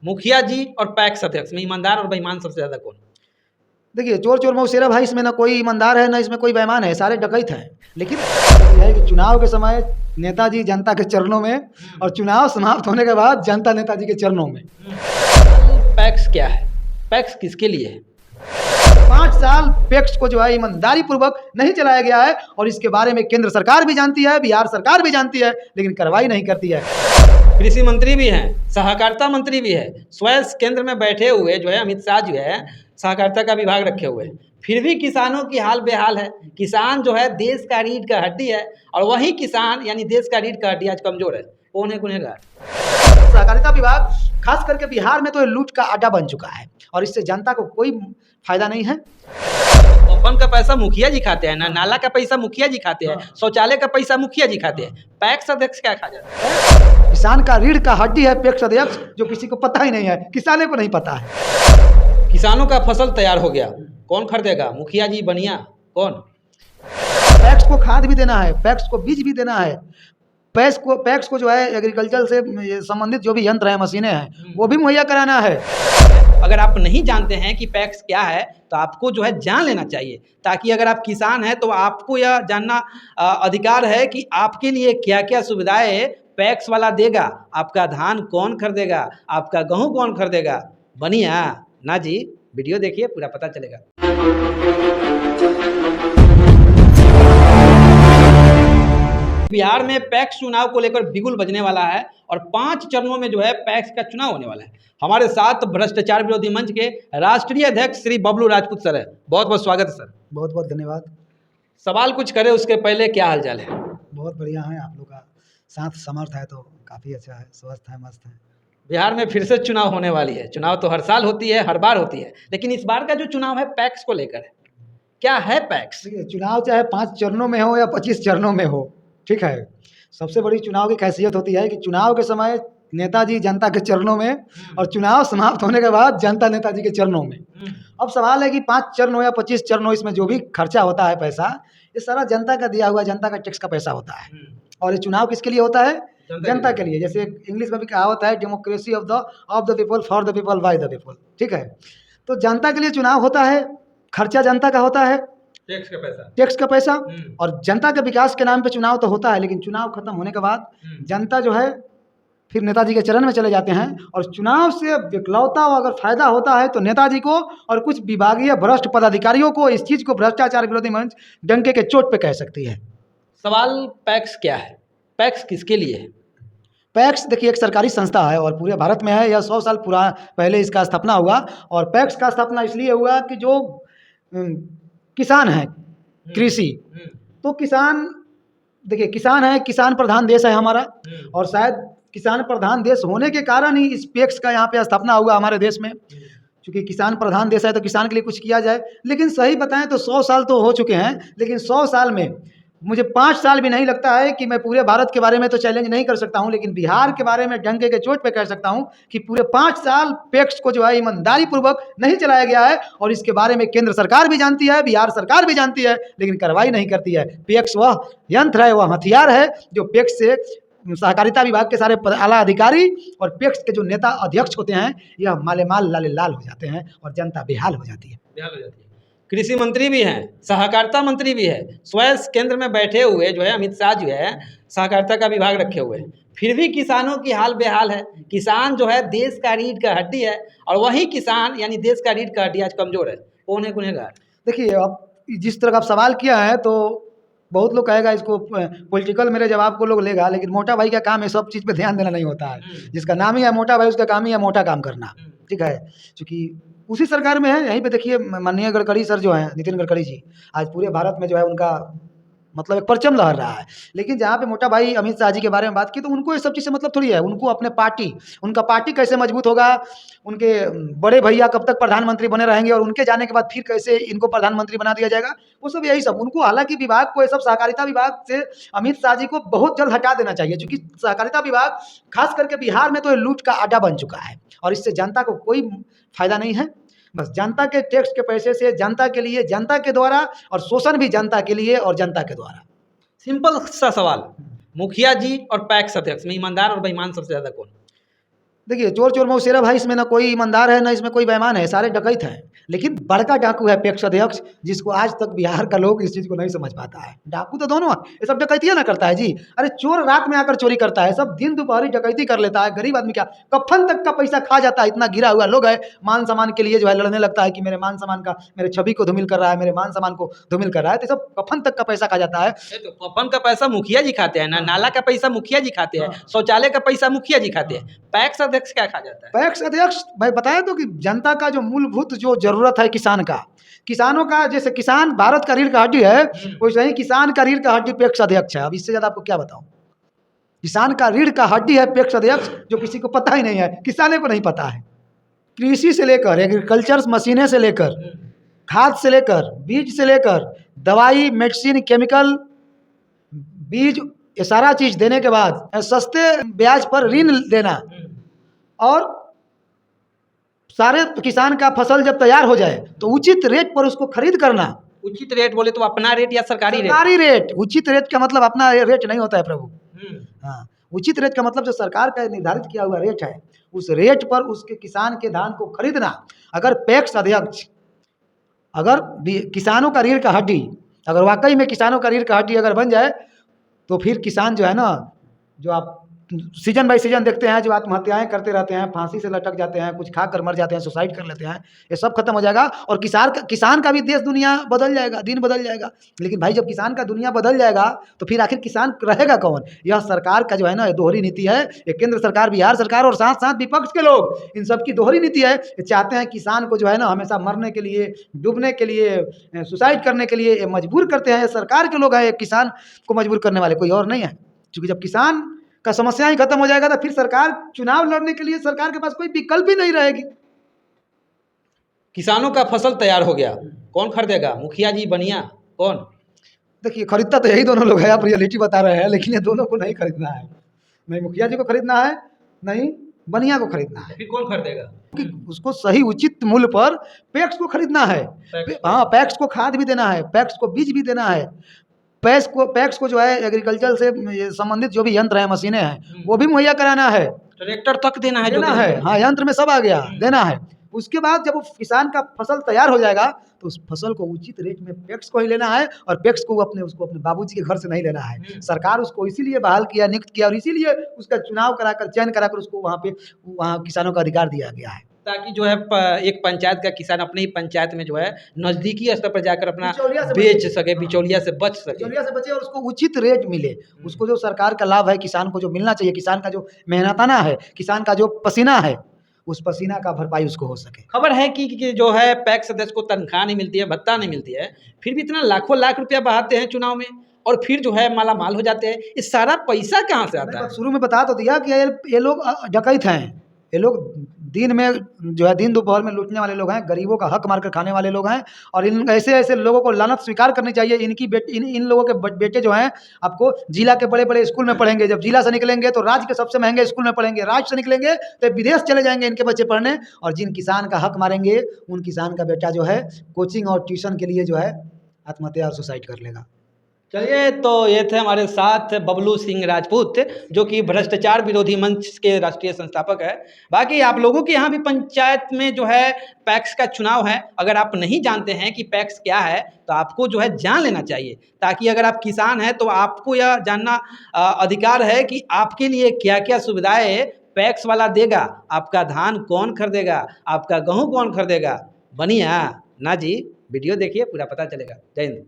मुखिया जी और पैक्स अध्यक्ष में ईमानदार और बेईमान सबसे ज्यादा कौन? देखिए, चोर चोर मौसेरा भाई, इसमें ना कोई ईमानदार है ना इसमें कोई बेईमान है, सारे डकैत हैं। लेकिन यह है कि चुनाव के समय नेताजी जनता के चरणों में और चुनाव समाप्त होने के बाद जनता नेताजी के चरणों में। पैक्स क्या है? पैक्स किसके लिए है? 5 साल पैक्स को जो है ईमानदारी पूर्वक नहीं चलाया गया है और इसके बारे में केंद्र सरकार भी जानती है, बिहार सरकार भी जानती है, लेकिन कार्रवाई नहीं करती है। कृषि मंत्री भी हैं, सहकारिता मंत्री भी है, स्वयं केंद्र में बैठे हुए जो है अमित शाह जो है सहकारिता का विभाग रखे हुए हैं, फिर भी किसानों की हाल बेहाल है। किसान जो है देश का रीढ़ का हड्डी है और वही किसान यानी देश का रीढ़ का हड्डी आज कमजोर है। कौन है गुनहगार? सहकारिता विभाग खास करके बिहार में तो ये लूट का अड्डा बन चुका है और इससे जनता को कोई फायदा नहीं है। ओपन का पैसा मुखिया जी खाते हैं ना, नाला का पैसा मुखिया जी खाते हैं, शौचालय का पैसा मुखिया जी खाते हैं, पैक्स अध्यक्ष क्या खा जाता है? किसान का रीढ़ का हड्डी है पैक्स अध्यक्ष, जो किसी को पता ही नहीं है, किसाने को नहीं पता है। किसानों का फसल तैयार हो गया, कौन खरीदेगा? मुखिया जी बनिया कौन? पैक्स को खाद भी देना है, पैक्स को बीज भी देना है, पैक्स को जो है एग्रीकल्चर से संबंधित जो भी यंत्र है, मशीनें हैं, वो भी मुहैया कराना है। अगर आप नहीं जानते हैं कि पैक्स क्या है तो आपको जो है जान लेना चाहिए, ताकि अगर आप किसान हैं तो आपको यह जानना अधिकार है कि आपके लिए क्या क्या सुविधाएं पैक्स वाला देगा। आपका धान कौन खरीदेगा, आपका गेहूं कौन खरीदेगा? बनिया ना जी, वीडियो देखिए पूरा पता चलेगा। बिहार में पैक्स चुनाव को लेकर बिगुल बजने वाला है और 5 चरणों में जो है पैक्स का चुनाव होने वाला है। हमारे साथ भ्रष्टाचार विरोधी मंच के राष्ट्रीय अध्यक्ष श्री बबलू राजपूत सर है। बहुत बहुत स्वागत है सर। बहुत बहुत धन्यवाद। सवाल कुछ करें उसके पहले क्या हालचाल है? बहुत बढ़िया है, आप लोग का साथ समर्थ है तो काफ़ी अच्छा है, स्वस्थ है, मस्त है। बिहार में फिर से चुनाव होने वाली है। चुनाव तो हर साल होती है, हर बार होती है, लेकिन इस बार का जो चुनाव है पैक्स को लेकर है। क्या है पैक्स? चुनाव चाहे 5 चरणों में हो या 25 चरणों में हो, ठीक है, सबसे बड़ी चुनाव की खासियत होती है कि चुनाव के समय नेताजी जनता के चरणों में और चुनाव समाप्त होने के बाद जनता नेताजी के चरणों में। अब सवाल है कि 5 चरण हो या 25 चरण हो, इसमें जो भी खर्चा होता है पैसा, ये सारा जनता का दिया हुआ, जनता का टैक्स का पैसा होता है। और ये चुनाव किसके लिए होता है? जनता के लिए। जैसे इंग्लिश में भी कहावत है, democracy of the people, for the people, by the people, ठीक है। तो जनता के लिए चुनाव होता है, खर्चा जनता का होता है, टैक्स का पैसा, और जनता के विकास के नाम पे चुनाव तो होता है, लेकिन चुनाव खत्म होने के बाद जनता जो है फिर नेताजी के चरण में चले जाते हैं। और चुनाव से विकलौता अगर फायदा होता है तो नेताजी को और कुछ विभागीय भ्रष्ट पदाधिकारियों को इस चीज को भ्रष्टाचार विरोधी मंच डंके के चोट पे कह सकती है। सवाल पैक्स क्या है? पैक्स किसके लिए है? पैक्स देखिए एक सरकारी संस्था है और पूरे भारत में है। यह 100 साल पहले इसका स्थापना हुआ और पैक्स का स्थापना इसलिए हुआ कि जो किसान है, कृषि, तो किसान, देखिए किसान है, किसान प्रधान देश है हमारा, और शायद किसान प्रधान देश होने के कारण ही इस पैक्स का यहाँ पे स्थापना हुआ हमारे देश में। क्योंकि किसान प्रधान देश है तो किसान के लिए कुछ किया जाए। लेकिन सही बताएं तो 100 साल तो हो चुके हैं, लेकिन 100 साल में मुझे 5 साल भी नहीं लगता है कि मैं पूरे भारत के बारे में तो चैलेंज नहीं कर सकता हूं, लेकिन बिहार के बारे में डंके के चोट पे कह सकता हूं कि पूरे 5 साल पैक्स को जो है ईमानदारी पूर्वक नहीं चलाया गया है और इसके बारे में केंद्र सरकार भी जानती है, बिहार सरकार भी जानती है, लेकिन कार्रवाई नहीं करती है। पैक्स वह यंत्र है, वह हथियार है जो पैक्स से सहकारिता विभाग के सारे आला अधिकारी और पैक्स के जो नेता अध्यक्ष होते हैं, यह माले माल लाले लाल हो जाते हैं और जनता बेहाल हो जाती है। कृषि मंत्री भी हैं, सहकारिता मंत्री भी है, स्वयं केंद्र में बैठे हुए जो है अमित शाह जो है सहकारिता का विभाग रखे हुए हैं, फिर भी किसानों की हाल बेहाल है। किसान जो है देश का रीढ़ का हड्डी है और वही किसान यानी देश का रीढ़ का हड्डी आज कमजोर है। कौन है गुनहगार? देखिए, अब जिस तरह का आप सवाल किया है तो बहुत लोग कहेगा इसको पॉलिटिकल, मेरे जवाब को लोग लेगा, लेकिन मोटा भाई का काम है सब चीज़ पे ध्यान देना नहीं होता है। जिसका नाम ही है मोटा भाई, उसका काम ही है मोटा काम करना, ठीक है। क्योंकि उसी सरकार में है। यहीं पे देखिए माननीय गडकरी सर जो हैं, नितिन गडकरी जी, आज पूरे भारत में जो है उनका मतलब एक परचम लहर रहा है। लेकिन जहाँ पे मोटा भाई अमित शाह जी के बारे में बात की तो उनको ये सब चीज़ से मतलब थोड़ी है। उनको अपने पार्टी, उनका पार्टी कैसे मजबूत होगा, उनके बड़े भैया कब तक प्रधानमंत्री बने रहेंगे और उनके जाने के बाद फिर कैसे इनको प्रधानमंत्री बना दिया जाएगा, वो सब यही सब उनको। हालांकि विभाग को, ये सब सहकारिता विभाग से अमित शाह जी को बहुत जल्द हटा देना चाहिए, क्योंकि सहकारिता विभाग खास करके बिहार में तो ये लूट का अड्डा बन चुका है और इससे जनता को कोई फायदा नहीं है। बस जनता के टैक्स के पैसे से जनता के लिए, जनता के द्वारा, और शोषण भी जनता के लिए और जनता के द्वारा। सिंपल सा सवाल, मुखिया जी और पैक्स अध्यक्ष में ईमानदार और बेईमान सबसे ज्यादा कौन? देखिए, चोर चोर मौसेरा भाई, इसमें ना कोई ईमानदार है, ना इसमें कोई बेईमान है, सारे डकैत हैं। लेकिन बड़का डाकू है पैक्स अध्यक्ष, जिसको आज तक बिहार का लोग इस चीज़ को नहीं समझ पाता है। डाकू तो दोनों है, ये सब डकैतियाँ ना करता है जी। अरे चोर रात में आकर चोरी करता है, सब दिन दोपहरी डकैती कर लेता है। गरीब आदमी क्या कफन तक का पैसा खा जाता है। इतना गिरा हुआ लोग है, मान सम्मान के लिए जो है लड़ने लगता है कि मेरे मान सम्मान का, मेरे छवि को धूमिल कर रहा है, मेरे मान सम्मान को धूमिल कर रहा है, तो सब कफन तक का पैसा खा जाता है। ये तो कफन का पैसा मुखिया जी खाते हैं ना, नाला का पैसा मुखिया जी खाते हैं, हाँ। शौचालय का पैसा मुखिया जी खाते हैं, पैक्स अध्यक्ष क्या खा जाता है? पैक्स अध्यक्ष भाई बताया तो कि जनता का जो मूलभूत जो जरूरत है किसान का, किसानों का, जैसे किसान भारत का रीढ़ का हड्डी है, वैसे ही किसान का रीढ़ का हड्डी पैक्स अध्यक्ष है। अब इससे ज्यादा आपको क्या बताऊं। किसान का रीढ़ का हड्डी है पैक्स अध्यक्ष, जो किसी को पता ही नहीं है, किसाने को नहीं पता है। कृषि से लेकर एग्रीकल्चर मशीनें से लेकर खाद से लेकर बीज से लेकर दवाई मेडिसिन केमिकल बीज, ये सारा चीज देने के बाद सस्ते ब्याज पर ऋण देना, और सारे किसान का फसल जब तैयार हो जाए तो उचित रेट पर उसको खरीद करना। उचित रेट बोले तो अपना रेट या सरकारी रेट? सरकारी रेट। उचित रेट का मतलब अपना रेट नहीं होता है प्रभु। हाँ, उचित रेट का मतलब जो सरकार का निर्धारित किया हुआ रेट है, उस रेट पर उसके किसान के धान को खरीदना। अगर पैक्स अध्यक्ष, अगर किसानों का रीढ़ का हड्डी, अगर वाकई में किसानों का रीढ़ का हड्डी अगर बन जाए, तो फिर किसान जो है ना, जो आप सीजन बाई सीजन देखते हैं, जो आत्महत्याएं करते रहते हैं, फांसी से लटक जाते हैं, कुछ खाकर मर जाते हैं, सुसाइड कर लेते हैं, ये सब खत्म हो जाएगा। और किसान का भी देश दुनिया बदल जाएगा, दिन बदल जाएगा। लेकिन भाई जब किसान का दुनिया बदल जाएगा तो फिर आखिर किसान रहेगा कौन? यह सरकार का जो है ना दोहरी नीति है। ये केंद्र सरकार, बिहार सरकार और साथ साथ विपक्ष के लोग, इन सबकी दोहरी नीति है। ये चाहते हैं किसान को जो है ना हमेशा मरने के लिए, डूबने के लिए, सुसाइड करने के लिए मजबूर करते हैं। ये सरकार के लोग हैं, किसान को मजबूर करने वाले, कोई और नहीं है। क्योंकि जब किसान का समस्या ही खत्म हो जाएगा तो फिर सरकार चुनाव लड़ने के लिए सरकार के पास कोई विकल्प ही नहीं रहेगी। किसानों का फसल तैयार हो गया, कौन खरीदेगा? मुखिया जी, बनिया, कौन? देखिए, खरीदता तो यही दोनों लोग हैं, आप रियलिटी बता रहे हैं, लेकिन ये दोनों को नहीं खरीदना है। नहीं मुखिया जी को खरीदना है, नहीं बनिया को खरीदना है। फिर कौन खरीदेगा? कि उसको सही उचित मूल्य पर पैक्स को खरीदना है। हाँ, पैक्स को खाद भी देना है, पैक्स को बीज भी देना है, पैक्स को जो है एग्रीकल्चर से संबंधित जो भी यंत्र है, मशीनें हैं, वो भी मुहैया कराना है। ट्रैक्टर तक देना है, देना है। हाँ, यंत्र में सब आ गया, देना है। उसके बाद जब वो किसान का फसल तैयार हो जाएगा तो उस फसल को उचित रेट में पैक्स को ही लेना है। और पैक्स को उसको अपने बाबूजी के घर से नहीं लेना है। सरकार उसको इसीलिए बहाल किया, नियुक्त किया, और इसीलिए उसका चुनाव कराकर, चयन कराकर उसको वहाँ किसानों का अधिकार दिया गया है, ताकि जो है एक पंचायत का किसान अपने ही पंचायत में जो है नजदीकी स्तर पर जाकर अपना बिचौलिया से बेच सके, बिचौलिया से बच सके, बिचौलिया से बचे और उसको उचित रेट मिले। उसको जो सरकार का लाभ है, किसान को जो मिलना चाहिए, किसान का जो मेहनताना है, किसान का जो पसीना है, उस पसीना का भरपाई उसको हो सके। खबर है कि जो है पैक्स सदस्य को तनख्वाह नहीं मिलती है, भत्ता नहीं मिलती है, फिर भी इतना लाखों लाख रुपया बहाते हैं चुनाव में, और फिर जो है माला माल हो जाते हैं। ये सारा पैसा कहाँ से आता है? शुरू में बता तो दिया कि ये लोग डकैत हैं। ये लोग दिन में जो है, दिन दोपहर में लूटने वाले लोग हैं, गरीबों का हक मारकर खाने वाले लोग हैं। और इन ऐसे लोगों को लानत स्वीकार करनी चाहिए। इन लोगों के बेटे जो हैं, आपको जिला के बड़े बड़े स्कूल में पढ़ेंगे, जब जिला से निकलेंगे तो राज्य के सबसे महंगे स्कूल में पढ़ेंगे, राज्य से निकलेंगे तो विदेश चले जाएंगे इनके बच्चे पढ़ने। और जिन किसान का हक मारेंगे, उन किसान का बेटा जो है कोचिंग और ट्यूशन के लिए जो है आत्महत्या और सुसाइड कर लेगा। चलिए, तो ये थे हमारे साथ बबलू सिंह राजपूत, जो कि भ्रष्टाचार विरोधी मंच के राष्ट्रीय संस्थापक है। बाकी आप लोगों के यहाँ भी पंचायत में जो है पैक्स का चुनाव है। अगर आप नहीं जानते हैं कि पैक्स क्या है तो आपको जो है जान लेना चाहिए, ताकि अगर आप किसान हैं तो आपको यह जानना अधिकार है कि आपके लिए क्या क्या सुविधाएं पैक्स वाला देगा। आपका धान कौन खरीदेगा, आपका गेहूँ कौन खरीदेगा? बनिया ना जी, वीडियो देखिए, पूरा पता चलेगा। जय हिंद।